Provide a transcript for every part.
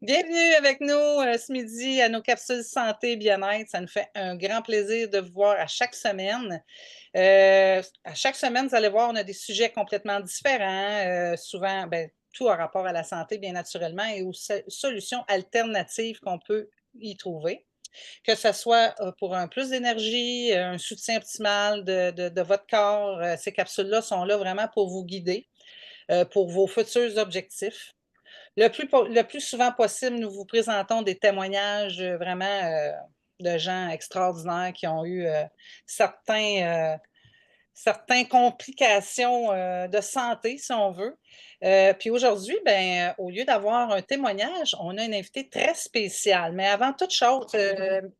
Bienvenue avec nous ce midi à nos capsules santé et bien-être. Ça nous fait un grand plaisir de vous voir à chaque semaine. À chaque semaine, vous allez voir, on a des sujets complètement différents. Souvent, ben, tout en rapport à la santé, bien naturellement, et aux solutions alternatives qu'on peut y trouver. Que ce soit pour un plus d'énergie, un soutien optimal de votre corps, ces capsules-là sont là vraiment pour vous guider, pour vos futurs objectifs. Le plus souvent possible, nous vous présentons des témoignages, vraiment, de gens extraordinaires qui ont eu, certains, certains complications, de santé, si on veut. Puis aujourd'hui, ben, au lieu d'avoir un témoignage, on a une invitée très spéciale. Mais avant toute chose,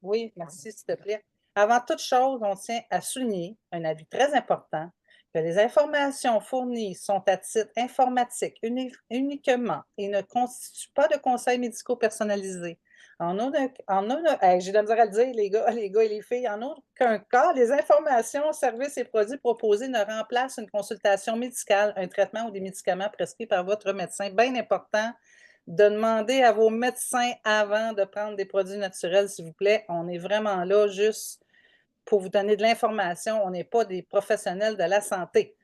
oui, merci, s'il te plaît. Avant toute chose, on tient à souligner un avis très important, que les informations fournies sont à titre informatique uniquement et ne constituent pas de conseils médicaux personnalisés. J'ai de la misère à le dire, les gars et les filles, en aucun cas, les informations, services et produits proposés ne remplacent une consultation médicale, un traitement ou des médicaments prescrits par votre médecin. Bien important de demander à vos médecins avant de prendre des produits naturels, s'il vous plaît. On est vraiment là juste pour vous donner de l'information. On n'est pas des professionnels de la santé.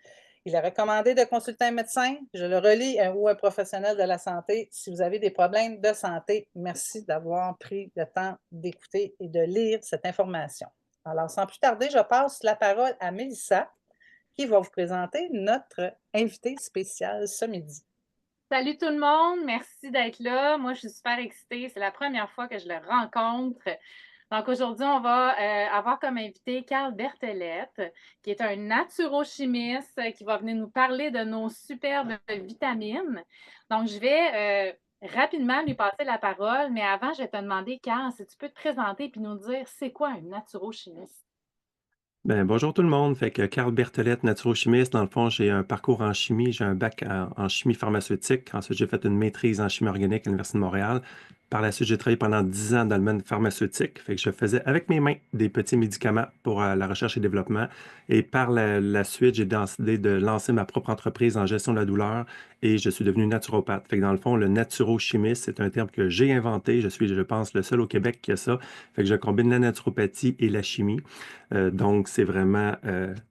Il est recommandé de consulter un médecin, je le relis, ou un professionnel de la santé si vous avez des problèmes de santé. Merci d'avoir pris le temps d'écouter et de lire cette information. Alors, sans plus tarder, je passe la parole à Mélissa qui va vous présenter notre invité spécial ce midi. Salut tout le monde, merci d'être là. Moi, je suis super excitée. C'est la première fois que je le rencontre. Donc aujourd'hui, on va avoir comme invité Carl Berthelette, qui est un naturochimiste qui va venir nous parler de nos superbes vitamines. Donc, je vais rapidement lui passer la parole, mais avant, je vais te demander, Carl, si tu peux te présenter et nous dire c'est quoi un naturochimiste? Ben, bonjour tout le monde. Fait que Carl Berthelette, naturochimiste. Dans le fond, j'ai un parcours en chimie. J'ai un bac en chimie pharmaceutique. Ensuite, j'ai fait une maîtrise en chimie organique à l'Université de Montréal. Par la suite, j'ai travaillé pendant 10 ans dans le domaine pharmaceutique. Fait que je faisais avec mes mains des petits médicaments pour la recherche et développement. Et par la suite, j'ai décidé de lancer ma propre entreprise en gestion de la douleur et je suis devenu naturopathe. Fait que dans le fond, le naturochimiste, c'est un terme que j'ai inventé. Je suis, je pense, le seul au Québec qui a ça. Fait que je combine la naturopathie et la chimie. Donc, c'est vraiment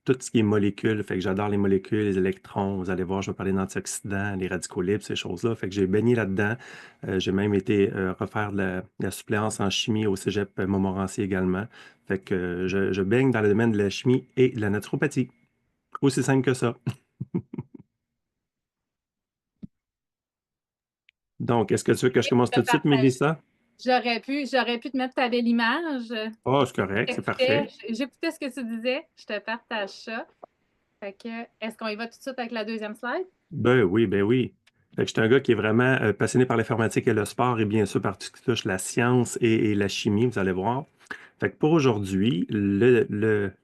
tout ce qui est molécules. Fait que j'adore les molécules, les électrons. Vous allez voir, je vais parler d'antioxydants, les radicaux libres, ces choses-là. Fait que j'ai baigné là-dedans. J'ai même été refaire de la suppléance en chimie au Cégep Montmorency également. Fait que je baigne dans le domaine de la chimie et de la naturopathie. Aussi simple que ça. Donc, est-ce que tu veux que je commence tout de suite, Partage. Mélissa? J'aurais pu te mettre ta belle image. Oh, c'est correct, c'est parfait. J'écoutais ce que tu disais. Je te partage ça. Fait que, est-ce qu'on y va tout de suite avec la deuxième slide? Ben oui, ben oui. Fait que je suis un gars qui est vraiment passionné par l'informatique et le sport et bien sûr par tout ce qui touche la science et la chimie, vous allez voir. Fait que pour aujourd'hui, le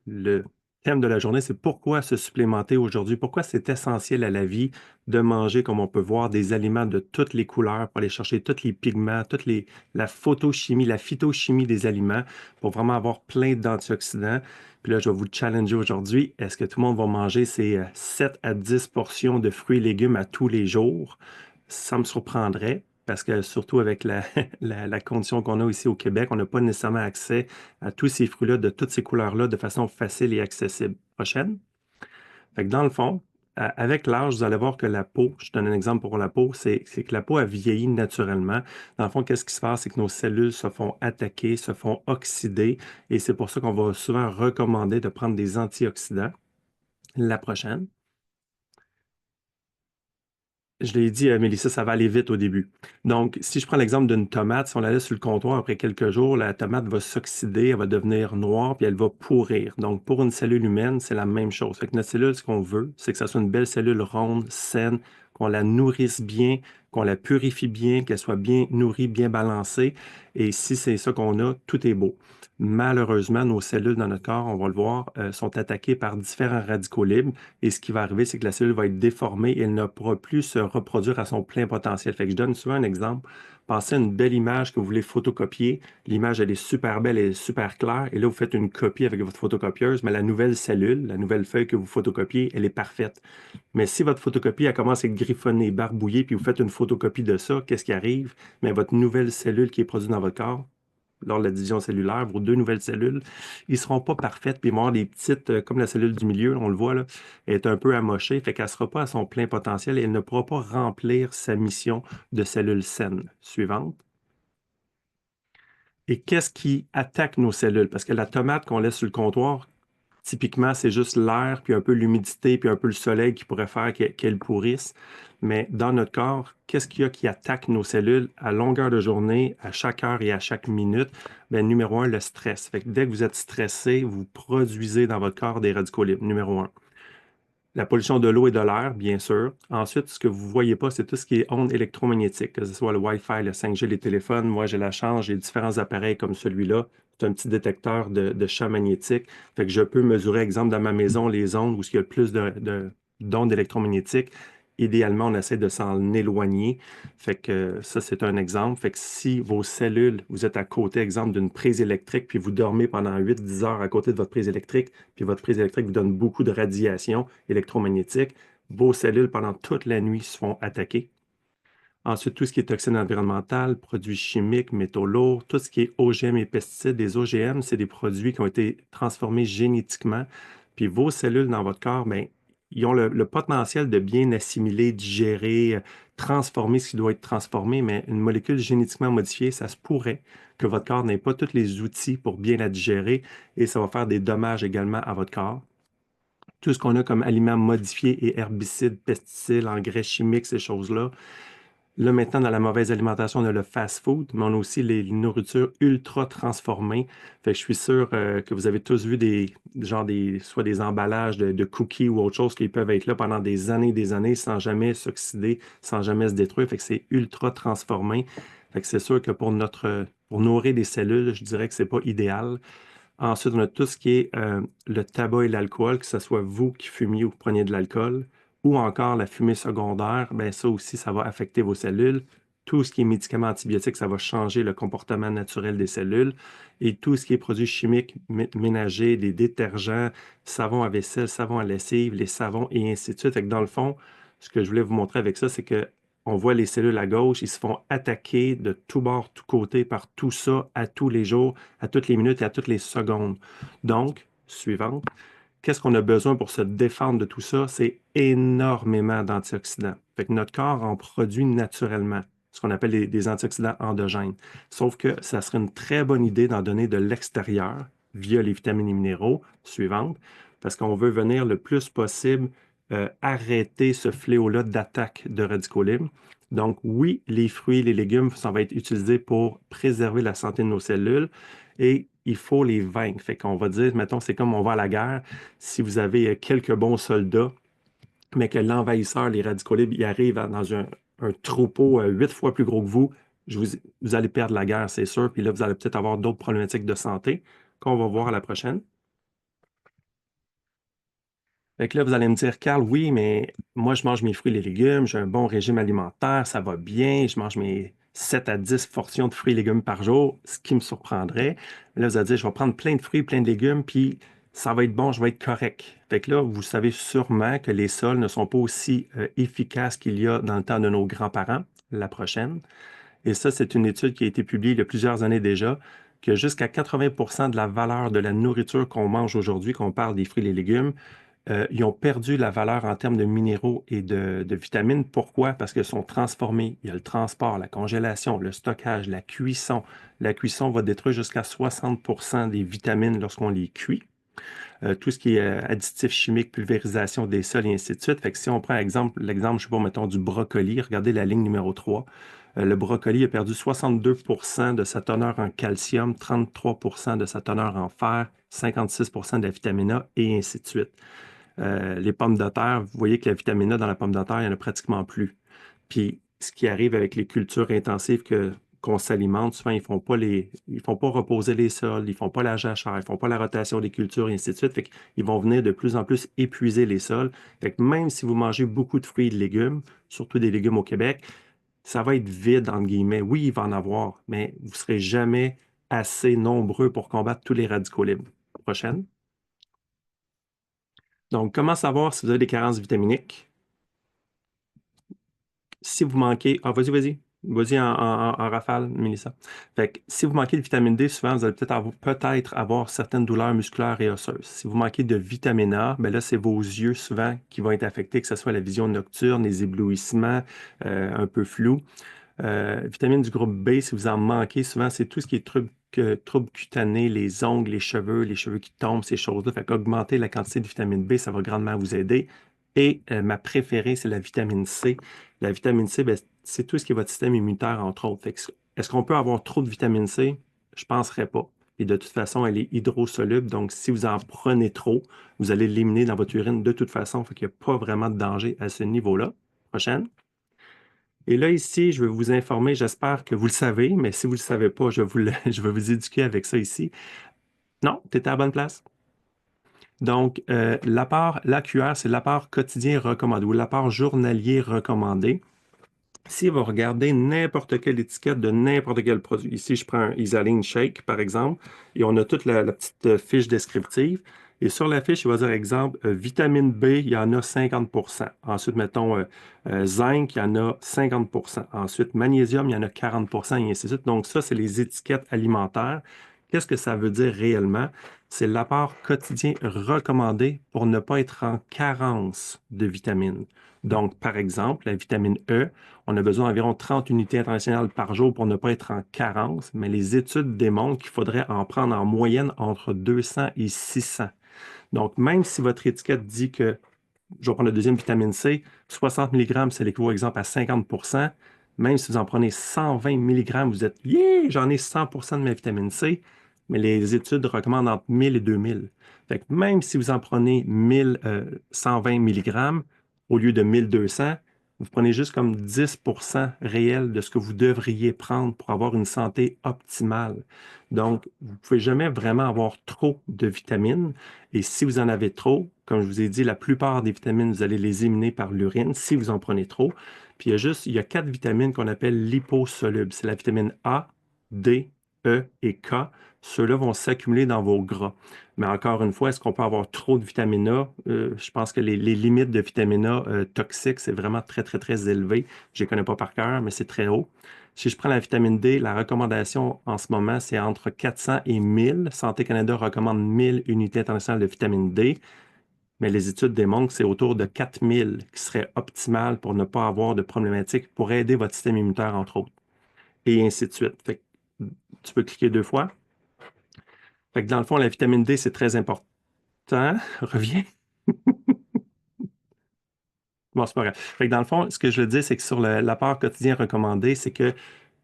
thème de la journée, c'est pourquoi se supplémenter aujourd'hui, pourquoi c'est essentiel à la vie de manger, comme on peut voir, des aliments de toutes les couleurs pour aller chercher tous les pigments, la photochimie, la phytochimie des aliments pour vraiment avoir plein d'antioxydants. Puis là, je vais vous challenger aujourd'hui. Est-ce que tout le monde va manger ces 7 à 10 portions de fruits et légumes à tous les jours? Ça me surprendrait parce que surtout avec la condition qu'on a ici au Québec, on n'a pas nécessairement accès à tous ces fruits-là de toutes ces couleurs-là de façon facile et accessible. Prochaine. Fait que dans le fond, avec l'âge, vous allez voir que la peau, je donne un exemple pour la peau, c'est que la peau a vieilli naturellement. Dans le fond, qu'est-ce qui se passe? C'est que nos cellules se font attaquer, se font oxyder, et c'est pour ça qu'on va souvent recommander de prendre des antioxydants. La prochaine. Je l'ai dit, Mélissa, ça va aller vite au début. Donc, si je prends l'exemple d'une tomate, si on la laisse sur le comptoir après quelques jours, la tomate va s'oxyder, elle va devenir noire, puis elle va pourrir. Donc, pour une cellule humaine, c'est la même chose. Fait que notre cellule, ce qu'on veut, c'est que ça soit une belle cellule ronde, saine, qu'on la nourrisse bien, qu'on la purifie bien, qu'elle soit bien nourrie, bien balancée. Et si c'est ça qu'on a, tout est beau. Malheureusement, nos cellules dans notre corps, on va le voir, sont attaquées par différents radicaux libres. Et ce qui va arriver, c'est que la cellule va être déformée et elle ne pourra plus se reproduire à son plein potentiel. Fait que je donne souvent un exemple Pensez à une belle image que vous voulez photocopier. L'image, elle est super belle, elle est super claire. Et là, vous faites une copie avec votre photocopieuse, mais la nouvelle cellule, la nouvelle feuille que vous photocopiez, elle est parfaite. Mais si votre photocopie, elle commence à être griffonnée, barbouillée, puis vous faites une photocopie de ça, qu'est-ce qui arrive? Mais votre nouvelle cellule qui est produite dans votre corps, lors de la division cellulaire, vos deux nouvelles cellules, ils ne seront pas parfaites, puis ils vont avoir des petites, comme la cellule du milieu, on le voit là, elle est un peu amochée, fait qu'elle ne sera pas à son plein potentiel et elle ne pourra pas remplir sa mission de cellule saine. Suivante. Et qu'est-ce qui attaque nos cellules? Parce que la tomate qu'on laisse sur le comptoir, typiquement, c'est juste l'air, puis un peu l'humidité, puis un peu le soleil qui pourrait faire qu'elle pourrisse. Mais dans notre corps, qu'est-ce qu'il y a qui attaque nos cellules à longueur de journée, à chaque heure et à chaque minute? Bien, numéro un, le stress. Fait que dès que vous êtes stressé, vous produisez dans votre corps des radicaux libres, numéro un. La pollution de l'eau et de l'air, bien sûr. Ensuite, ce que vous ne voyez pas, c'est tout ce qui est ondes électromagnétiques, que ce soit le Wi-Fi, le 5G, les téléphones. Moi, j'ai la chance, j'ai différents appareils comme celui-là. C'est un petit détecteur de champs magnétiques. Fait que je peux mesurer, exemple, dans ma maison, les ondes où il y a le plus d'ondes électromagnétiques. Idéalement, on essaie de s'en éloigner. Fait que ça, c'est un exemple. Fait que si vos cellules, vous êtes à côté, exemple, d'une prise électrique, puis vous dormez pendant 8-10 heures à côté de votre prise électrique, puis votre prise électrique vous donne beaucoup de radiation électromagnétique, vos cellules, pendant toute la nuit, se font attaquer. Ensuite, tout ce qui est toxines environnementales, produits chimiques, métaux lourds, tout ce qui est OGM et pesticides. Les OGM, c'est des produits qui ont été transformés génétiquement. Puis vos cellules dans votre corps, bien, ils ont le potentiel de bien assimiler, digérer, transformer ce qui doit être transformé, mais une molécule génétiquement modifiée, ça se pourrait que votre corps n'ait pas tous les outils pour bien la digérer et ça va faire des dommages également à votre corps. Tout ce qu'on a comme aliments modifiés et herbicides, pesticides, engrais chimiques, ces choses-là. Là, maintenant, dans la mauvaise alimentation, on a le fast-food, mais on a aussi les nourritures ultra transformées. Fait que je suis sûr que vous avez tous vu soit des emballages de cookies ou autre chose qui peuvent être là pendant des années sans jamais s'oxyder, sans jamais se détruire. Fait que c'est ultra transformé. Fait que c'est sûr que pour nourrir des cellules, je dirais que c'est pas idéal. Ensuite, on a tout ce qui est le tabac et l'alcool, que ce soit vous qui fumiez ou vous preniez de l'alcool, ou encore la fumée secondaire, bien ça aussi, ça va affecter vos cellules. Tout ce qui est médicaments antibiotiques, ça va changer le comportement naturel des cellules. Et tout ce qui est produits chimiques ménagers, des détergents, savon à vaisselle, savon à lessive, les savons et ainsi de suite. Fait que dans le fond, ce que je voulais vous montrer avec ça, c'est que on voit les cellules à gauche, ils se font attaquer de tous bords, tous côtés par tout ça à tous les jours, à toutes les minutes et à toutes les secondes. Donc, suivante, qu'est-ce qu'on a besoin pour se défendre de tout ça? C'est énormément d'antioxydants. Fait que notre corps en produit naturellement, ce qu'on appelle des antioxydants endogènes. Sauf que ça serait une très bonne idée d'en donner de l'extérieur via les vitamines et minéraux suivantes, parce qu'on veut venir le plus possible arrêter ce fléau-là d'attaque de radicaux libres. Donc, oui, les fruits, les légumes, ça va être utilisé pour préserver la santé de nos cellules et il faut les vaincre. Fait qu'on va dire, mettons, c'est comme on va à la guerre. Si vous avez quelques bons soldats, mais que l'envahisseur, les radicaux libres, il arrive dans un troupeau 8 fois plus gros que vous, vous allez perdre la guerre, c'est sûr. Puis là, vous allez peut-être avoir d'autres problématiques de santé qu'on va voir à la prochaine. Fait que là, vous allez me dire, Carl, oui, mais moi, je mange mes fruits et les légumes, j'ai un bon régime alimentaire, ça va bien, je mange mes 7 à 10 portions de fruits et légumes par jour, ce qui me surprendrait. Mais là, vous allez dire, je vais prendre plein de fruits, plein de légumes, puis ça va être bon, je vais être correct. Fait que là, vous savez sûrement que les sols ne sont pas aussi efficaces qu'il y a dans le temps de nos grands-parents, la prochaine. Et ça, c'est une étude qui a été publiée il y a plusieurs années déjà, que jusqu'à 80% de la valeur de la nourriture qu'on mange aujourd'hui, qu'on parle des fruits et les légumes, ils ont perdu la valeur en termes de minéraux et de vitamines. Pourquoi? Parce qu'ils sont transformés. Il y a le transport, la congélation, le stockage, la cuisson. La cuisson va détruire jusqu'à 60% des vitamines lorsqu'on les cuit. Tout ce qui est additifs chimiques, pulvérisation des sols et ainsi de suite. Fait que si on prend l'exemple, je sais pas, mettons du brocoli, regardez la ligne numéro 3. Le brocoli a perdu 62% de sa teneur en calcium, 33% de sa teneur en fer, 56% de la vitamine A et ainsi de suite. Les pommes de terre, vous voyez que la vitamine A dans la pomme de terre, il n'y en a pratiquement plus. Puis, ce qui arrive avec les cultures intensives qu'on s'alimente, souvent, ils ne font pas reposer les sols, ils ne font pas la jachère, ils ne font pas la rotation des cultures, et ainsi de suite. Fait qu'ils vont venir de plus en plus épuiser les sols. Fait que même si vous mangez beaucoup de fruits et de légumes, surtout des légumes au Québec, ça va être vide, entre guillemets. Oui, il va en avoir, mais vous ne serez jamais assez nombreux pour combattre tous les radicaux libres. Prochaine. Donc, comment savoir si vous avez des carences vitaminiques? Si vous manquez... Ah, vas-y. Vas-y en rafale, Mélissa. Fait que si vous manquez de vitamine D, souvent, vous allez peut-être avoir certaines douleurs musculaires et osseuses. Si vous manquez de vitamine A, ben là, c'est vos yeux souvent qui vont être affectés, que ce soit la vision nocturne, les éblouissements, un peu flous. Vitamine du groupe B, si vous en manquez, souvent, c'est tout ce qui est troubles cutanés, les ongles, les cheveux qui tombent, ces choses-là. Fait qu'augmenter la quantité de vitamine B, ça va grandement vous aider. Et ma préférée, c'est la vitamine C. La vitamine C, ben, c'est tout ce qui est votre système immunitaire, entre autres. Fait que est-ce qu'on peut avoir trop de vitamine C? Je ne penserais pas. Et de toute façon, elle est hydrosoluble. Donc, si vous en prenez trop, vous allez l'éliminer dans votre urine de toute façon. Fait qu'il n'y a pas vraiment de danger à ce niveau-là. Prochaine. Et là, ici, je vais vous informer, j'espère que vous le savez, mais si vous ne le savez pas, je vais vous éduquer avec ça ici. Non, tu étais à la bonne place. Donc, l'AQR, c'est l'apport quotidien recommandé ou l'apport journalier recommandé. Si vous regardez n'importe quelle étiquette de n'importe quel produit, ici je prends un Isaline Shake par exemple, et on a toute la petite fiche descriptive. Et sur la fiche, il va dire exemple, vitamine B, il y en a 50%. Ensuite, mettons zinc, il y en a 50%. Ensuite, magnésium, il y en a 40%, et ainsi de suite. Donc, ça, c'est les étiquettes alimentaires. Qu'est-ce que ça veut dire réellement? C'est l'apport quotidien recommandé pour ne pas être en carence de vitamines. Donc, par exemple, la vitamine E, on a besoin d'environ 30 unités internationales par jour pour ne pas être en carence, mais les études démontrent qu'il faudrait en prendre en moyenne entre 200 et 600. Donc, même si votre étiquette dit que, je vais prendre la deuxième vitamine C, 60 mg, c'est l'équivalent, exemple, à 50%, même si vous en prenez 120 mg, vous êtes, yeah, j'en ai 100% de ma vitamine C, mais les études recommandent entre 1000 et 2000. Fait que même si vous en prenez 120 mg au lieu de 1200, vous prenez juste comme 10% réel de ce que vous devriez prendre pour avoir une santé optimale. Donc, vous ne pouvez jamais vraiment avoir trop de vitamines. Et si vous en avez trop, comme je vous ai dit, la plupart des vitamines, vous allez les éliminer par l'urine si vous en prenez trop. Puis il y a 4 vitamines qu'on appelle liposolubles. C'est la vitamine A, D, E et K. Ceux-là vont s'accumuler dans vos gras. Mais encore une fois, est-ce qu'on peut avoir trop de vitamine A? Je pense que les limites de vitamine A toxiques, c'est vraiment très, très, très élevé. Je ne les connais pas par cœur, mais c'est très haut. Si je prends la vitamine D, la recommandation en ce moment, c'est entre 400 et 1000. Santé Canada recommande 1000 unités internationales de vitamine D, mais les études démontrent que c'est autour de 4000 qui serait optimal pour ne pas avoir de problématiques, pour aider votre système immunitaire, entre autres, et ainsi de suite. Fait que, tu peux cliquer 2 fois. Fait que dans le fond, la vitamine D, c'est très important. Reviens. Bon, c'est pas grave. Fait que dans le fond, ce que je veux dire, c'est que sur l'apport quotidien recommandé, c'est que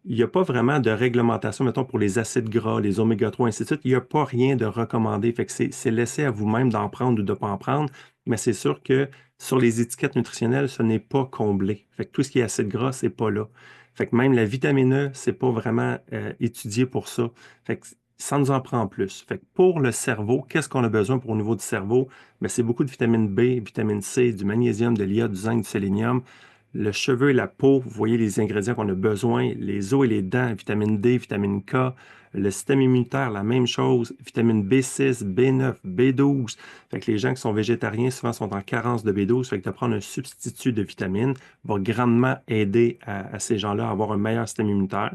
il n'y a pas vraiment de réglementation, mettons, pour les acides gras, les oméga 3, ainsi de suite. Il n'y a pas rien de recommandé. Fait que c'est laissé à vous-même d'en prendre ou de ne pas en prendre. Mais c'est sûr que sur les étiquettes nutritionnelles, ce n'est pas comblé. Fait que tout ce qui est acide gras, c'est pas là. Fait que même la vitamine E, c'est pas vraiment étudié pour ça. Fait que ça nous en prend plus. Fait que pour le cerveau, qu'est-ce qu'on a besoin pour au niveau du cerveau? Bien, c'est beaucoup de vitamine B, vitamine C, du magnésium, de l'iode, du zinc, du sélénium. Le cheveu et la peau, vous voyez les ingrédients qu'on a besoin, les os et les dents, vitamine D, vitamine K, le système immunitaire, la même chose, vitamine B6, B9, B12. Fait que les gens qui sont végétariens souvent sont en carence de B12, fait que de prendre un substitut de vitamine va grandement aider à ces gens-là à avoir un meilleur système immunitaire.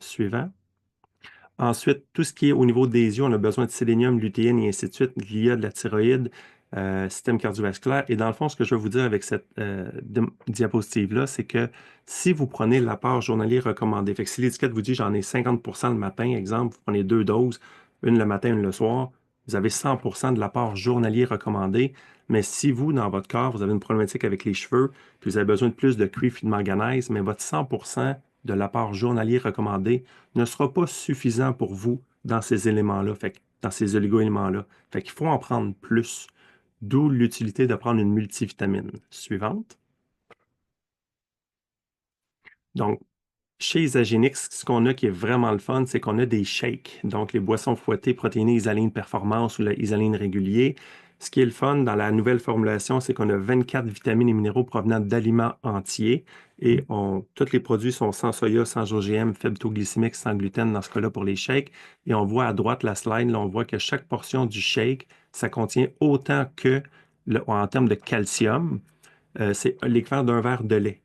Suivant. Ensuite, tout ce qui est au niveau des yeux, on a besoin de sélénium, lutéine et ainsi de suite, l'iode, la thyroïde, système cardiovasculaire. Et dans le fond, ce que je veux vous dire avec cette diapositive-là, c'est que si vous prenez l'apport journalier recommandé, fait que si l'étiquette vous dit j'en ai 50% le matin, exemple, vous prenez 2 doses, une le matin, une le soir, vous avez 100% de l'apport journalier recommandé. Mais si vous, dans votre corps, vous avez une problématique avec les cheveux, puis vous avez besoin de plus de cuivre et de manganèse, mais votre 100% de l'apport journalier recommandé ne sera pas suffisant pour vous dans ces éléments-là, dans ces oligo-éléments-là. Fait qu'il faut en prendre plus, d'où l'utilité de prendre une multivitamine. Suivante. Donc, chez Isagenix, ce qu'on a qui est vraiment le fun, c'est qu'on a des shakes. Donc, les boissons fouettées protéinées Isaline Performance ou la Isaline régulier. Ce qui est le fun dans la nouvelle formulation, c'est qu'on a 24 vitamines et minéraux provenant d'aliments entiers et tous les produits sont sans soya, sans OGM, faible taux glycémique, sans gluten dans ce cas-là pour les shakes. Et on voit à droite la slide, là, on voit que chaque portion du shake, ça contient autant que, en termes de calcium, c'est l'équivalent d'un verre de lait.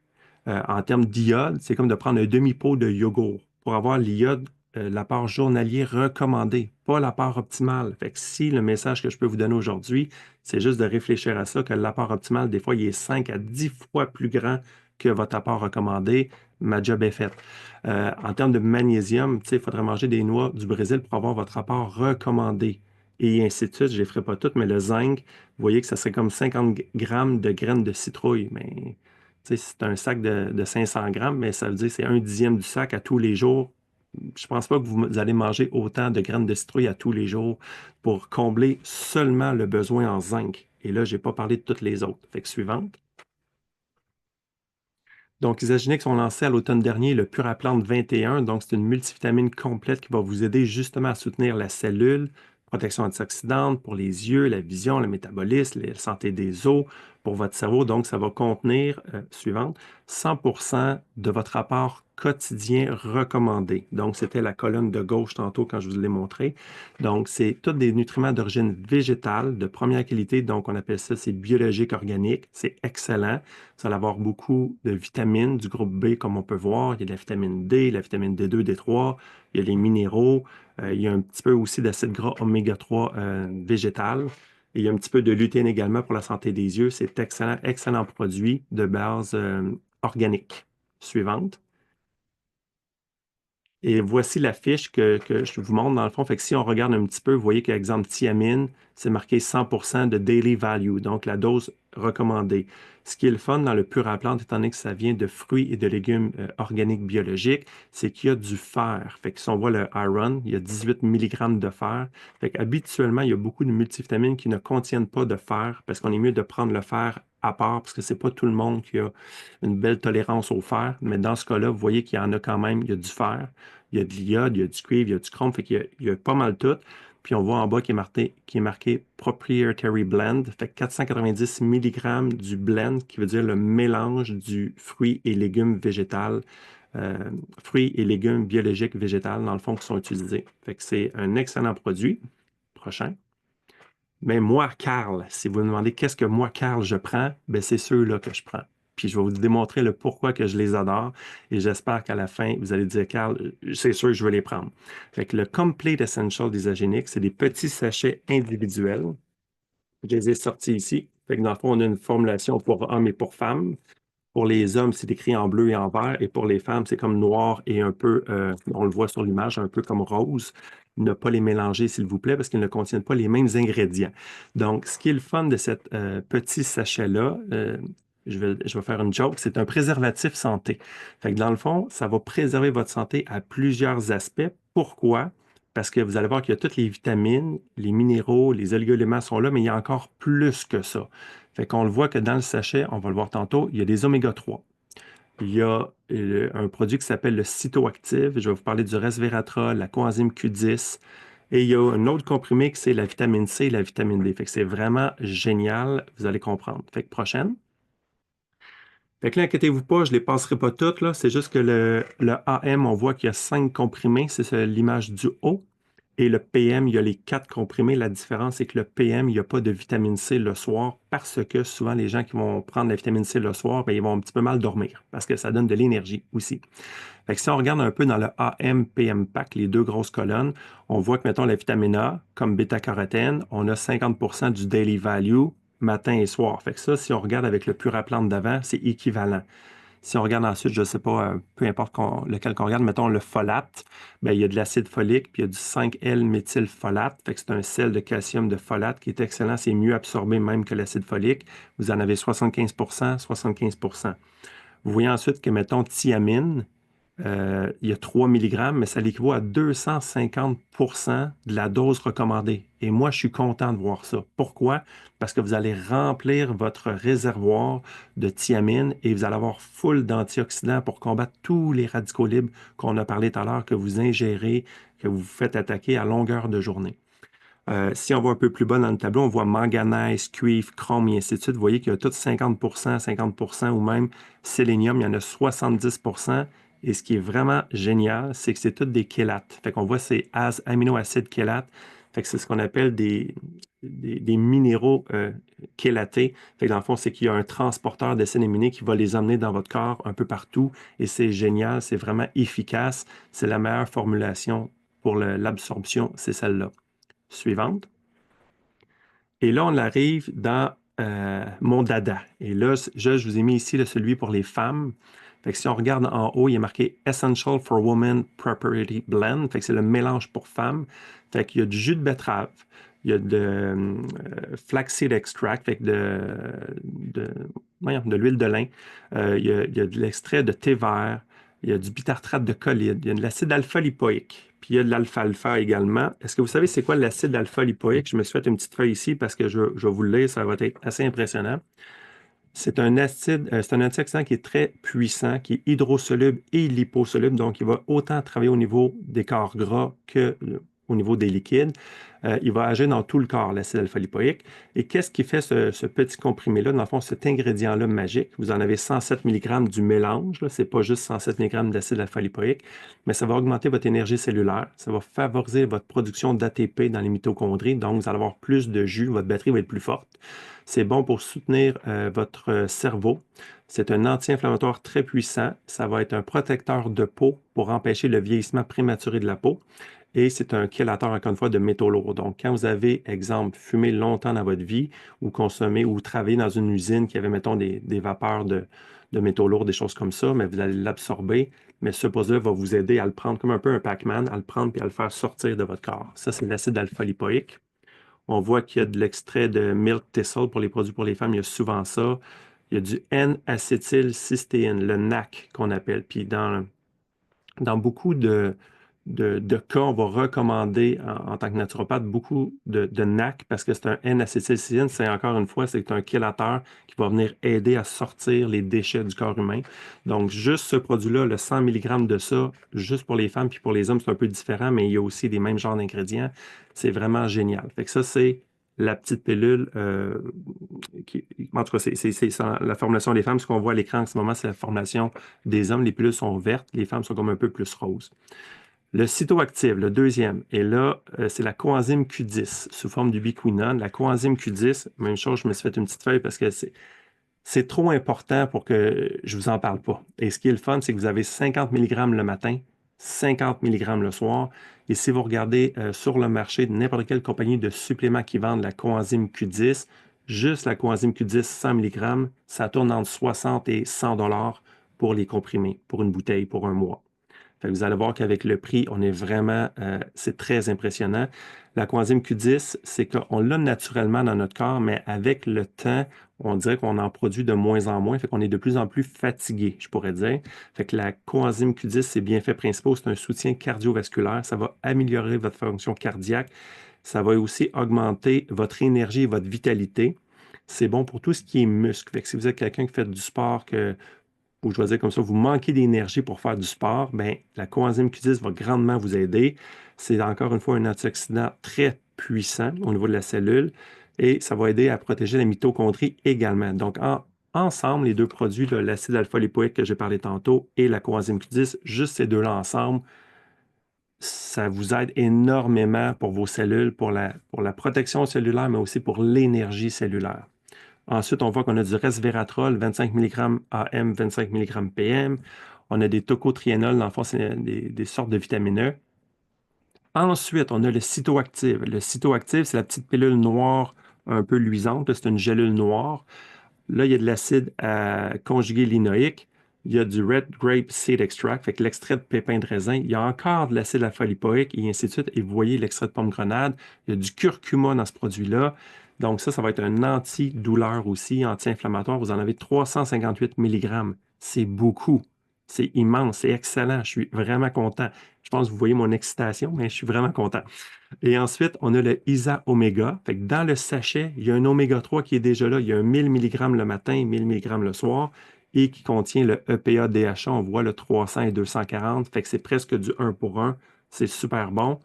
En termes d'iode, c'est comme de prendre un demi-pot de yogourt pour avoir l'iode, l'apport journalier recommandé, pas l'apport optimal. Fait que si le message que je peux vous donner aujourd'hui, c'est juste de réfléchir à ça, que l'apport optimal, des fois, il est 5 à 10 fois plus grand que votre apport recommandé, ma job est faite. En termes de magnésium, il faudrait manger des noix du Brésil pour avoir votre apport recommandé. Et ainsi de suite, je ne les ferai pas toutes, mais le zinc, vous voyez que ça serait comme 50 grammes de graines de citrouille. Mais c'est un sac de 500 grammes, mais ça veut dire que c'est 1/10 du sac à tous les jours. Je ne pense pas que vous allez manger autant de graines de citrouille à tous les jours pour combler seulement le besoin en zinc. Et là, je n'ai pas parlé de toutes les autres. Fait que suivante. Donc, Isagenix ont lancé à l'automne dernier le Puraplante 21. Donc, c'est une multivitamine complète qui va vous aider justement à soutenir la cellule, protection antioxydante pour les yeux, la vision, le métabolisme, la santé des os, pour votre cerveau. Donc, ça va contenir, suivante, 100% de votre apport quotidien recommandé. Donc, c'était la colonne de gauche tantôt quand je vous l'ai montré. Donc, c'est tous des nutriments d'origine végétale de première qualité. Donc, on appelle ça, c'est biologique organique. C'est excellent. Vous allez avoir beaucoup de vitamines du groupe B, comme on peut voir. Il y a de la vitamine D, la vitamine D2, D3, il y a les minéraux, il y a un petit peu aussi d'acide gras oméga 3 végétal. Et il y a un petit peu de lutéine également pour la santé des yeux. C'est excellent, excellent produit de base organique. Suivante. Et voici la fiche que je vous montre dans le fond. Fait que si on regarde un petit peu, vous voyez qu'exemple thiamine, c'est marqué 100% de daily value, donc la dose recommandée. Ce qui est le fun dans le Puraplante, étant donné que ça vient de fruits et de légumes organiques biologiques, c'est qu'il y a du fer. Fait que si on voit le iron, il y a 18 mg de fer. Fait qu'habituellement, il y a beaucoup de multivitamines qui ne contiennent pas de fer parce qu'on est mieux de prendre le fer à part parce que c'est pas tout le monde qui a une belle tolérance au fer. Mais dans ce cas-là, vous voyez qu'il y en a quand même, il y a du fer. Il y a de l'iode, il y a du cuivre, il y a du chrome, fait qu'il y a pas mal tout. Puis on voit en bas qui est marqué Proprietary Blend, fait 490 mg du blend, qui veut dire le mélange du fruit et légumes végétal, fruits et légumes biologiques végétales, dans le fond, qui sont utilisés. Fait que c'est un excellent produit. Prochain. Mais moi, Carl, si vous me demandez qu'est-ce que moi, Carl, je prends, ben c'est ceux-là que je prends. Puis je vais vous démontrer le pourquoi que je les adore. Et j'espère qu'à la fin, vous allez dire, Carl, c'est sûr que je vais les prendre. Fait que le Complete Essential d'Isagénique, c'est des petits sachets individuels. Je les ai sortis ici. Fait que dans le fond, on a une formulation pour hommes et pour femmes. Pour les hommes, c'est écrit en bleu et en vert. Et pour les femmes, c'est comme noir et un peu, on le voit sur l'image, un peu comme rose. Ne pas les mélanger, s'il vous plaît, parce qu'ils ne contiennent pas les mêmes ingrédients. Donc, ce qui est le fun de ce petit sachet-là, je vais faire une joke, c'est un préservatif santé. Fait que dans le fond, ça va préserver votre santé à plusieurs aspects. Pourquoi? Parce que vous allez voir qu'il y a toutes les vitamines, les minéraux, les oligo-éléments sont là, mais il y a encore plus que ça. Fait qu'on le voit que dans le sachet, on va le voir tantôt, il y a des oméga 3. Il y a un produit qui s'appelle le cytoactive. Je vais vous parler du resveratrol, la coenzyme Q10. Et il y a un autre comprimé qui c'est la vitamine C et la vitamine D. Fait que c'est vraiment génial. Vous allez comprendre. Fait que prochaine. Fait que là, inquiétez-vous pas, je ne les passerai pas toutes, là. C'est juste que le AM, on voit qu'il y a 5 comprimés. C'est l'image du haut. Et le PM, il y a les 4 comprimés. La différence, c'est que le PM, il n'y a pas de vitamine C le soir parce que souvent, les gens qui vont prendre la vitamine C le soir, bien, ils vont un petit peu mal dormir parce que ça donne de l'énergie aussi. Fait que si on regarde un peu dans le AM-PM pack, les deux grosses colonnes, on voit que, mettons, la vitamine A, comme bêta-carotène, on a 50% du daily value matin et soir. Fait que ça, si on regarde avec le Puraplante d'avant, c'est équivalent. Si on regarde ensuite, je ne sais pas, peu importe lequel qu'on regarde, mettons le folate, bien, il y a de l'acide folique, puis il y a du 5L-méthylfolate. Fait que c'est un sel de calcium de folate qui est excellent. C'est mieux absorbé même que l'acide folique. Vous en avez 75%, 75%. Vous voyez ensuite que, mettons, thiamine, il y a 3 mg, mais ça l'équivaut à 250% de la dose recommandée. Et moi, je suis content de voir ça. Pourquoi? Parce que vous allez remplir votre réservoir de thiamine et vous allez avoir full d'antioxydants pour combattre tous les radicaux libres qu'on a parlé tout à l'heure, que vous ingérez, que vous faites attaquer à longueur de journée. Si on va un peu plus bas dans le tableau, on voit manganèse, cuivre, chrome et ainsi de suite. Vous voyez qu'il y a tout 50% ou même sélénium, il y en a 70%. Et ce qui est vraiment génial, c'est que c'est toutes des chélates. Fait qu'on voit ces aminoacides chélates. Fait que c'est ce qu'on appelle des minéraux chélatés. Fait que dans le fond, c'est qu'il y a un transporteur d'acides aminés qui va les emmener dans votre corps un peu partout. Et c'est génial, c'est vraiment efficace. C'est la meilleure formulation pour l'absorption, c'est celle-là. Suivante. Et là, on arrive dans mon dada. Et là, je vous ai mis ici celui pour les femmes. Fait que si on regarde en haut, il est marqué Essential for Women Property Blend. Fait que c'est le mélange pour femmes. Fait qu'il y a du jus de betterave, il y a de flaxseed extract, fait que de l'huile de lin. Il y a de l'extrait de thé vert, il y a du bitartrate de choline, il y a de l'acide alpha-lipoïque, puis il y a de l'alfalfa également. Est-ce que vous savez c'est quoi l'acide alpha-lipoïque? Je me suis fait une petite feuille ici parce que je vais vous le lire, ça va être assez impressionnant. C'est un antioxydant qui est très puissant, qui est hydrosoluble et liposoluble, donc il va autant travailler au niveau des corps gras que au niveau des liquides. Il va agir dans tout le corps, l'acide alpha-lipoïque. Et qu'est-ce qui fait ce petit comprimé-là? Dans le fond, cet ingrédient-là magique, vous en avez 107 mg du mélange, ce n'est pas juste 107 mg d'acide alpha-lipoïque, mais ça va augmenter votre énergie cellulaire, ça va favoriser votre production d'ATP dans les mitochondries, donc vous allez avoir plus de jus, votre batterie va être plus forte. C'est bon pour soutenir votre cerveau. C'est un anti-inflammatoire très puissant. Ça va être un protecteur de peau pour empêcher le vieillissement prématuré de la peau. Et c'est un chélateur, encore une fois, de métaux lourds. Donc, quand vous avez, exemple, fumé longtemps dans votre vie ou consommé ou travaillé dans une usine qui avait, mettons, des vapeurs de métaux lourds, des choses comme ça, mais vous allez l'absorber. Mais ce produit-là va vous aider à le prendre comme un peu un Pac-Man, à le prendre et à le faire sortir de votre corps. Ça, c'est l'acide alpha-lipoïque. On voit qu'il y a de l'extrait de milk thistle pour les produits pour les femmes. Il y a souvent ça. Il y a du N-acétylcystéine, le NAC qu'on appelle. Puis dans beaucoup de cas, on va recommander en tant que naturopathe beaucoup de NAC parce que c'est un N-acétylcystéine. C'est encore une fois, c'est un chélateur qui va venir aider à sortir les déchets du corps humain. Donc, juste ce produit-là, le 100 mg de ça, juste pour les femmes puis pour les hommes, c'est un peu différent, mais il y a aussi les mêmes genres d'ingrédients. C'est vraiment génial. Fait que ça, c'est la petite pilule, en tout cas, c'est la formulation des femmes. Ce qu'on voit à l'écran en ce moment, c'est la formulation des hommes. Les pilules sont vertes, les femmes sont comme un peu plus roses. Le cytoactive, le deuxième, et là, c'est la coenzyme Q10 sous forme d'ubiquinone. La coenzyme Q10, même chose, je me suis fait une petite feuille parce que c'est trop important pour que je ne vous en parle pas. Et ce qui est le fun, c'est que vous avez 50 mg le matin, 50 mg le soir. Et si vous regardez sur le marché de n'importe quelle compagnie de suppléments qui vendent la coenzyme Q10, juste la coenzyme Q10 100 mg, ça tourne entre 60 et 100 $ pour les comprimés, pour une bouteille, pour un mois. Fait que vous allez voir qu'avec le prix, on est vraiment, c'est très impressionnant. La coenzyme Q10, c'est qu'on l'a naturellement dans notre corps, mais avec le temps, on dirait qu'on en produit de moins en moins, fait qu'on est de plus en plus fatigué, je pourrais dire. Fait que la coenzyme Q10, ses bienfaits principaux, c'est un soutien cardiovasculaire, ça va améliorer votre fonction cardiaque, ça va aussi augmenter votre énergie et votre vitalité. C'est bon pour tout ce qui est muscle. Fait que si vous êtes quelqu'un qui fait du sport, ou je vais dire comme ça, vous manquez d'énergie pour faire du sport, bien, la coenzyme Q10 va grandement vous aider. C'est encore une fois un antioxydant très puissant au niveau de la cellule et ça va aider à protéger la mitochondrie également. Donc, ensemble, les deux produits, l'acide alpha-lipoïque que j'ai parlé tantôt et la coenzyme Q10, juste ces deux-là ensemble, ça vous aide énormément pour vos cellules, pour la protection cellulaire, mais aussi pour l'énergie cellulaire. Ensuite, on voit qu'on a du resveratrol, 25 mg AM, 25 mg PM. On a des tocotriénols, dans le fond, c'est des sortes de vitamines E. Ensuite, on a le cytoactive. Le cytoactive, c'est la petite pilule noire un peu luisante. C'est une gélule noire. Là, il y a de l'acide conjugué linoïque. Il y a du red grape seed extract, fait que l'extrait de pépins de raisin. Il y a encore de l'acide alpha-lipoïque et ainsi de suite. Et vous voyez l'extrait de pomme grenade. Il y a du curcuma dans ce produit-là. Donc ça va être un antidouleur aussi, anti-inflammatoire. Vous en avez 358 mg. C'est beaucoup. C'est immense. C'est excellent. Je suis vraiment content. Je pense que vous voyez mon excitation, mais je suis vraiment content. Et ensuite, on a le ISA Oméga. Fait que dans le sachet, il y a un oméga 3 qui est déjà là. Il y a un 1000 mg le matin, 1000 mg le soir et qui contient le EPA-DHA. On voit le 300 et 240. Fait que c'est presque du 1 pour 1. C'est super bon.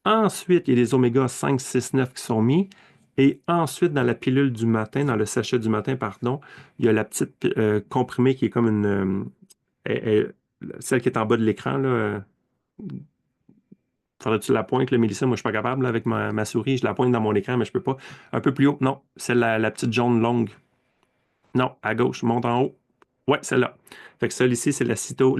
Ensuite, il y a les oméga 5, 6, 9 qui sont mis. Et ensuite, dans la pilule du matin, dans le sachet du matin, pardon, il y a la petite comprimée qui est comme celle qui est en bas de l'écran, là. Faudrait que tu la pointes, là, Mélissa? Moi, je suis pas capable, là, avec ma souris. Je la pointe dans mon écran, mais je peux pas. Un peu plus haut. Non, c'est la petite jaune longue. Non, à gauche, monte en haut. Ouais, celle-là. Fait que celle-ci, c'est le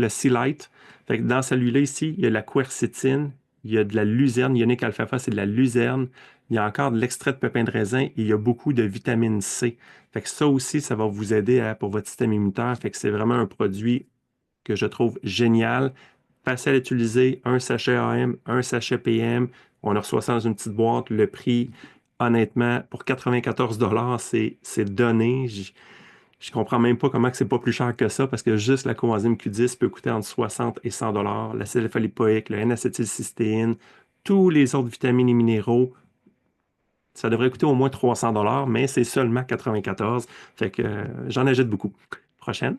C-Light. Fait que dans celui-là, ici, il y a la quercétine, il y a de la luzerne, ionique alpha, c'est de la luzerne. Il y a encore de l'extrait de pépins de raisin et il y a beaucoup de vitamine C. Fait que ça aussi, ça va vous aider pour votre système immunitaire. Fait que c'est vraiment un produit que je trouve génial, facile à utiliser, un sachet AM, un sachet PM. On a reçoit ça dans une petite boîte. Le prix, honnêtement, pour 94 c'est donné. Je comprends même pas comment que c'est pas plus cher que ça parce que juste la coenzyme Q10 peut coûter entre 60 et 100 l'acide alpha-lipoïque, le N-acétylcystéine, tous les autres vitamines et minéraux, ça devrait coûter au moins 300 mais c'est seulement 94. Fait que j'en achète beaucoup. Prochaine.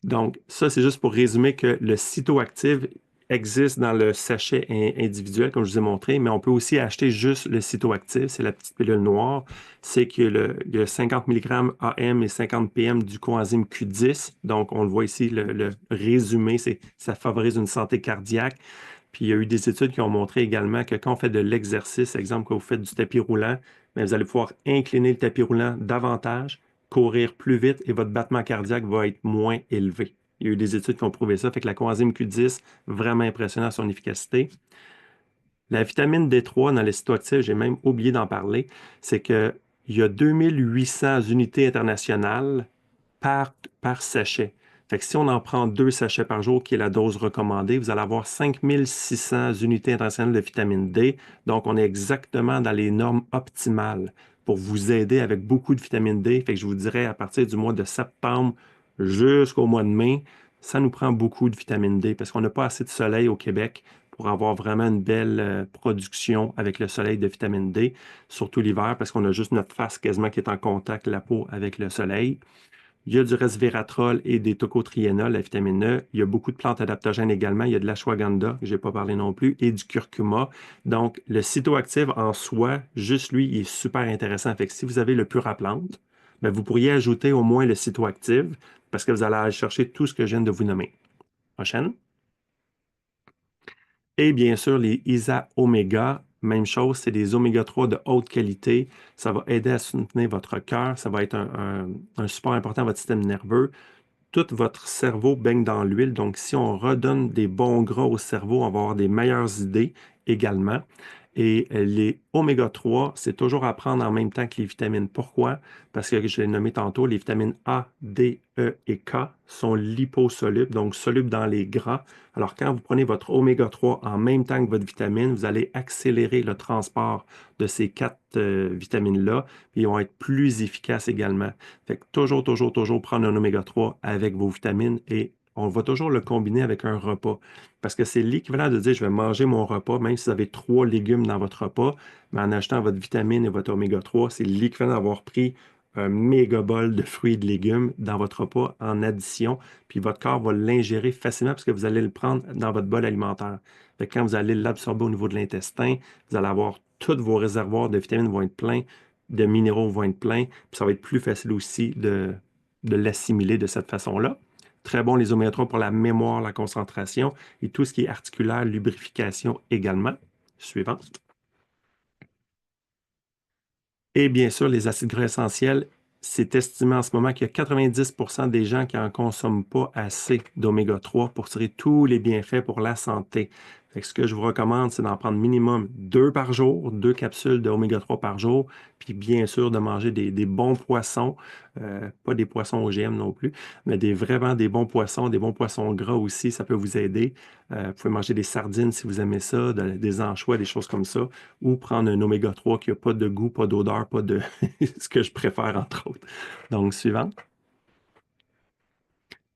Donc, ça, c'est juste pour résumer que le cytoactive existe dans le sachet individuel, comme je vous ai montré, mais on peut aussi acheter juste le cytoactive, c'est la petite pilule noire. C'est que il y a 50 mg AM et 50 PM du coenzyme Q10. Donc, on le voit ici, le résumé, ça favorise une santé cardiaque. Puis, il y a eu des études qui ont montré également que quand on fait de l'exercice, exemple, quand vous faites du tapis roulant, bien, vous allez pouvoir incliner le tapis roulant davantage, courir plus vite et votre battement cardiaque va être moins élevé. Il y a eu des études qui ont prouvé ça. Fait que la coenzyme Q10, vraiment impressionnant son efficacité. La vitamine D3 dans les cytoactifs, j'ai même oublié d'en parler, c'est qu'il y a 2800 unités internationales par sachet. Fait que si on en prend 2 sachets par jour, qui est la dose recommandée, vous allez avoir 5600 unités internationales de vitamine D. Donc, on est exactement dans les normes optimales pour vous aider avec beaucoup de vitamine D. Fait que je vous dirais, à partir du mois de septembre jusqu'au mois de mai, ça nous prend beaucoup de vitamine D parce qu'on n'a pas assez de soleil au Québec pour avoir vraiment une belle production avec le soleil de vitamine D, surtout l'hiver parce qu'on a juste notre face quasiment qui est en contact, la peau, avec le soleil. Il y a du resveratrol et des tocotriénols, la vitamine E. Il y a beaucoup de plantes adaptogènes également. Il y a de l'ashwagandha, que je n'ai pas parlé non plus, et du curcuma. Donc, le cytoactive en soi, juste lui, il est super intéressant. Fait que si vous avez le pur à plante, ben, vous pourriez ajouter au moins le cytoactive parce que vous allez aller chercher tout ce que je viens de vous nommer. Prochaine. Et bien sûr, les ISA-oméga, même chose, c'est des oméga 3 de haute qualité. Ça va aider à soutenir votre cœur. Ça va être un support important à votre système nerveux. Tout votre cerveau baigne dans l'huile. Donc, si on redonne des bons gras au cerveau, on va avoir des meilleures idées également. Et les oméga 3, c'est toujours à prendre en même temps que les vitamines. Pourquoi? Parce que je l'ai nommé tantôt, les vitamines A, D, E et K sont liposolubles, donc solubles dans les gras. Alors, quand vous prenez votre oméga 3 en même temps que votre vitamine, vous allez accélérer le transport de ces 4 vitamines-là, puis ils vont être plus efficaces également. Fait que toujours, toujours, toujours prendre un oméga 3 avec vos vitamines et on va toujours le combiner avec un repas. Parce que c'est l'équivalent de dire je vais manger mon repas, même si vous avez 3 légumes dans votre repas, mais en achetant votre vitamine et votre oméga 3, c'est l'équivalent d'avoir pris un méga bol de fruits et de légumes dans votre repas en addition, puis votre corps va l'ingérer facilement parce que vous allez le prendre dans votre bol alimentaire. Fait que quand vous allez l'absorber au niveau de l'intestin, vous allez avoir tous vos réservoirs de vitamines vont être pleins, de minéraux vont être pleins, puis ça va être plus facile aussi de l'assimiler de cette façon-là. Très bon les oméga 3 pour la mémoire, la concentration et tout ce qui est articulaire, lubrification également. Suivant. Et bien sûr, les acides gras essentiels, c'est estimé en ce moment qu'il y a 90% des gens qui n'en consomment pas assez d'oméga 3 pour tirer tous les bienfaits pour la santé. Fait que ce que je vous recommande, c'est d'en prendre minimum 2 par jour, 2 capsules d'oméga 3 par jour, puis bien sûr de manger des bons poissons, pas des poissons OGM non plus, mais vraiment des bons poissons gras aussi, ça peut vous aider. Vous pouvez manger des sardines si vous aimez ça, des anchois, des choses comme ça, ou prendre un oméga 3 qui n'a pas de goût, pas d'odeur, pas de ce que je préfère entre autres. Donc, suivant.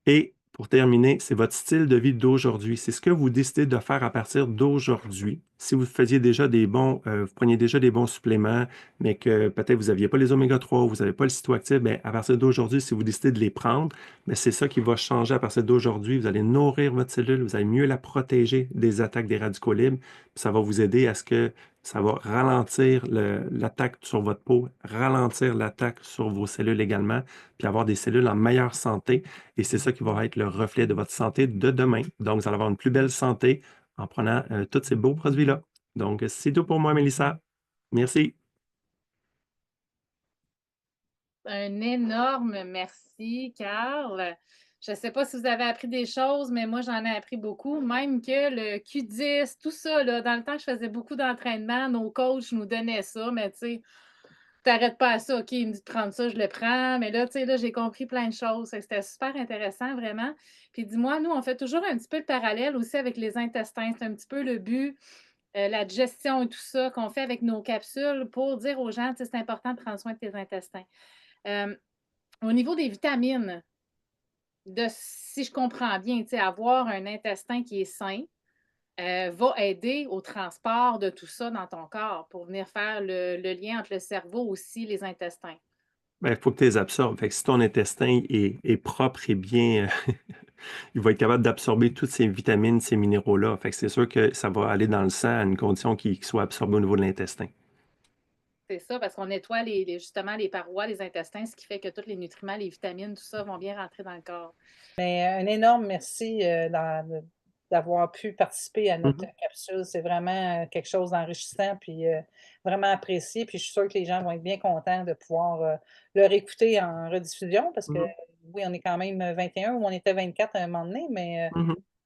Et pour terminer, c'est votre style de vie d'aujourd'hui. C'est ce que vous décidez de faire à partir d'aujourd'hui. Si vous faisiez déjà vous preniez déjà des bons suppléments, mais que peut-être vous n'aviez pas les oméga 3, vous n'avez pas le cytoactive, bien, à partir d'aujourd'hui, si vous décidez de les prendre, bien, c'est ça qui va changer à partir d'aujourd'hui. Vous allez nourrir votre cellule, vous allez mieux la protéger des attaques des radicaux libres. Puis ça va vous aider à ce que ça va ralentir l'attaque sur votre peau, ralentir l'attaque sur vos cellules également, puis avoir des cellules en meilleure santé. Et c'est ça qui va être le reflet de votre santé de demain. Donc, vous allez avoir une plus belle santé en prenant tous ces beaux produits-là. Donc, c'est tout pour moi, Mélissa. Merci. Un énorme merci, Carl. Je ne sais pas si vous avez appris des choses, mais moi, j'en ai appris beaucoup. Même que le Q10, tout ça, là, dans le temps que je faisais beaucoup d'entraînement, nos coachs nous donnaient ça, mais tu sais, t'arrêtes pas à ça. OK, il me dit de prendre ça, je le prends. Mais là, tu sais, là, j'ai compris plein de choses. C'était super intéressant, vraiment. Puis dis-moi, nous, on fait toujours un petit peu le parallèle aussi avec les intestins. C'est un petit peu le but, la digestion et tout ça qu'on fait avec nos capsules pour dire aux gens, tu sais, c'est important de prendre soin de tes intestins. Au niveau des vitamines, si je comprends bien, tu sais, avoir un intestin qui est sain va aider au transport de tout ça dans ton corps pour venir faire le lien entre le cerveau aussi, les intestins. Il faut que tu les absorbes. Fait que si ton intestin est propre et bien, il va être capable d'absorber toutes ces vitamines, ces minéraux-là. Fait que c'est sûr que ça va aller dans le sang à une condition qui soit absorbée au niveau de l'intestin. C'est ça, parce qu'on nettoie justement les parois, les intestins, ce qui fait que tous les nutriments, les vitamines, tout ça vont bien rentrer dans le corps. Mais un énorme merci d'avoir pu participer à notre capsule. C'est vraiment quelque chose d'enrichissant puis vraiment apprécié. Puis je suis sûre que les gens vont être bien contents de pouvoir le réécouter en rediffusion parce que oui, on est quand même 21 ou on était 24 à un moment donné, mais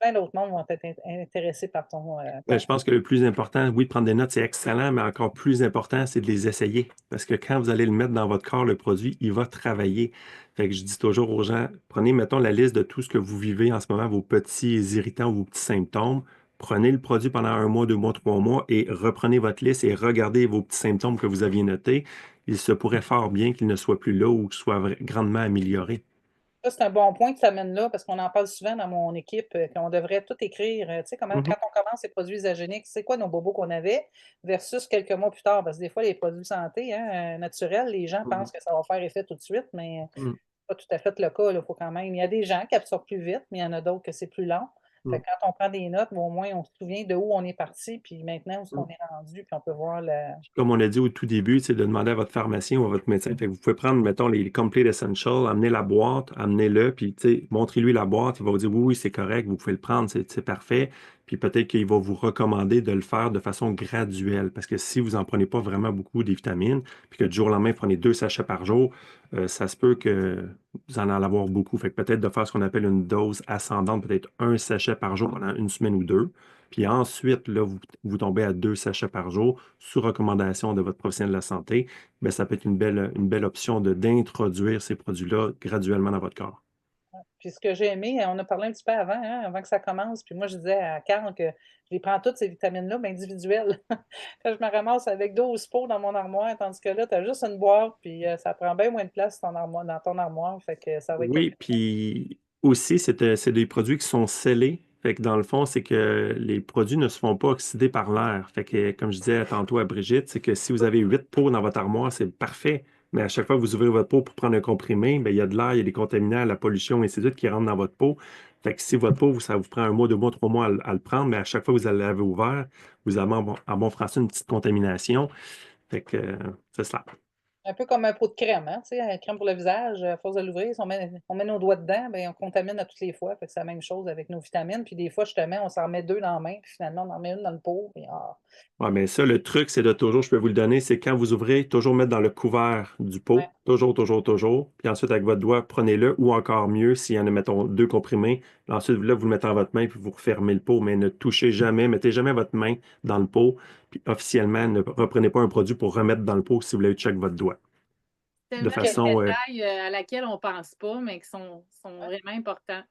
plein d'autres mondes vont être intéressés par ton. Je pense que le plus important, oui, de prendre des notes, c'est excellent, mais encore plus important, c'est de les essayer. Parce que quand vous allez le mettre dans votre corps, le produit, il va travailler. Fait que je dis toujours aux gens, prenez, mettons, la liste de tout ce que vous vivez en ce moment, vos petits irritants ou vos petits symptômes. Prenez le produit pendant 1 mois, 2 mois, 3 mois et reprenez votre liste et regardez vos petits symptômes que vous aviez notés. Il se pourrait fort bien qu'ils ne soient plus là ou qu'ils soient grandement améliorés. Ça, c'est un bon point que tu amènes là, parce qu'on en parle souvent dans mon équipe, qu'on devrait tout écrire. Tu sais, quand on commence les produits isogéniques, c'est quoi nos bobos qu'on avait versus quelques mois plus tard? Parce que des fois, les produits santé naturels, les gens pensent que ça va faire effet tout de suite, mais c'est pas tout à fait le cas. Il faut quand même. Il y a des gens qui absorbent plus vite, mais il y en a d'autres que c'est plus lent. Fait que quand on prend des notes, au moins, on se souvient de où on est parti, puis maintenant, où est-ce qu'on est rendu, puis on peut voir Comme on a dit au tout début, c'est de demander à votre pharmacien ou à votre médecin. Fait que vous pouvez prendre, mettons, les Complete Essentials, amener la boîte, amenez-le, puis montrez-lui la boîte, il va vous dire oui, oui, c'est correct, vous pouvez le prendre, c'est parfait. Puis peut-être qu'il va vous recommander de le faire de façon graduelle. Parce que si vous n'en prenez pas vraiment beaucoup des vitamines, puis que du jour au lendemain, vous prenez 2 sachets par jour, ça se peut que vous en allez avoir beaucoup. Fait que peut-être de faire ce qu'on appelle une dose ascendante, peut-être 1 sachet par jour pendant une semaine ou deux. Puis ensuite, là, vous tombez à 2 sachets par jour sous recommandation de votre professionnel de la santé. Bien, ça peut être une belle option d'introduire ces produits-là graduellement dans votre corps. Puis ce que j'ai aimé, on a parlé un petit peu avant, avant que ça commence, puis moi je disais à Carl que je les prends toutes ces vitamines-là, mais individuelles. Quand je me ramasse avec 12 pots dans mon armoire, tandis que là, tu as juste une boîte, puis ça prend bien moins de place dans ton armoire, fait que ça va être Oui, puis aussi, c'est des produits qui sont scellés. Fait que dans le fond, c'est que les produits ne se font pas oxyder par l'air. Fait que, comme je disais tantôt à Brigitte, c'est que si vous avez 8 pots dans votre armoire, c'est parfait. Mais à chaque fois que vous ouvrez votre pot pour prendre un comprimé, bien, il y a de l'air, il y a des contaminants, la pollution, et ainsi de suite, qui rentrent dans votre peau. Fait que si votre peau, ça vous prend 1 mois, 2 mois, 3 mois à le prendre, mais à chaque fois que vous allez l'avez ouvert, vous avez en bon français une petite contamination. Fait que c'est cela. un peu comme un pot de crème, hein, tu sais, une crème pour le visage, à force de l'ouvrir, si on met nos doigts dedans, ben, on contamine à toutes les fois. Fait que c'est la même chose avec nos vitamines. Puis des fois, justement, on s'en met 2 dans la main, puis finalement, on en met une dans le pot. Puis, Oui, mais ça, le truc, c'est de toujours, je peux vous le donner, c'est quand vous ouvrez, toujours mettre dans le couvert du pot. ouais. Toujours, toujours, toujours. Puis ensuite, avec votre doigt, prenez-le, ou encore mieux, s'il y en a, mettons, 2 comprimés. Ensuite, là, vous le mettez dans votre main, puis vous refermez le pot, mais ne touchez jamais, mettez jamais votre main dans le pot. Puis officiellement, ne reprenez pas un produit pour remettre dans le pot si vous voulez check votre doigt. De Tellement de façon, détails à laquelle on ne pense pas, mais qui sont vraiment importants.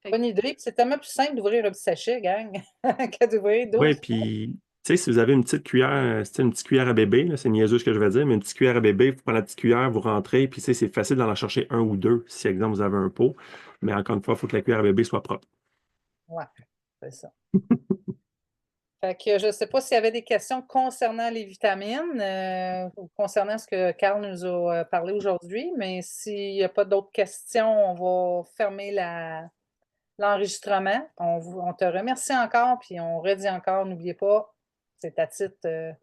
Fait que Bonne idée. Puis c'est tellement plus simple d'ouvrir un petit sachet, gang, que d'ouvrir oui, 12. puis, tu sais, si vous avez une petite cuillère, une petite cuillère à bébé, là, c'est niaiseux ce que je vais dire, mais une petite cuillère à bébé, vous prenez la petite cuillère, vous rentrez, puis tu sais, c'est facile d'en chercher un ou deux, si, exemple, vous avez un pot. Mais encore une fois, il faut que la cuillère à bébé soit propre. Ouais, c'est ça. Fait que je ne sais pas s'il y avait des questions concernant les vitamines ou concernant ce que Carl nous a parlé aujourd'hui, mais s'il n'y a pas d'autres questions, on va fermer l'enregistrement. On te remercie encore, puis on redit encore, n'oubliez pas, c'est à titre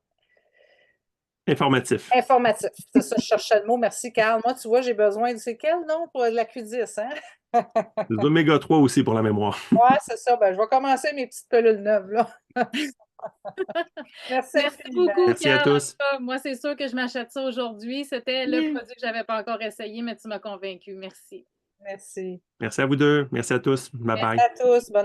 Informatif. informatif. C'est ça, je cherchais le mot. Merci, Carl. Moi, tu vois, j'ai besoin de... C'est quel nom pour la Q10, hein? Les oméga 3 aussi pour la mémoire. Ouais, c'est ça. Ben, je vais commencer mes petites pilules neuves, là. Merci infiniment. beaucoup, Merci à Carl. En tous. tout cas, moi, c'est sûr que je m'achète ça aujourd'hui. C'était le produit que je n'avais pas encore essayé, mais tu m'as convaincu. Merci. Merci. Merci à vous deux. Merci à tous. Bye Merci bye. à tous. Bonne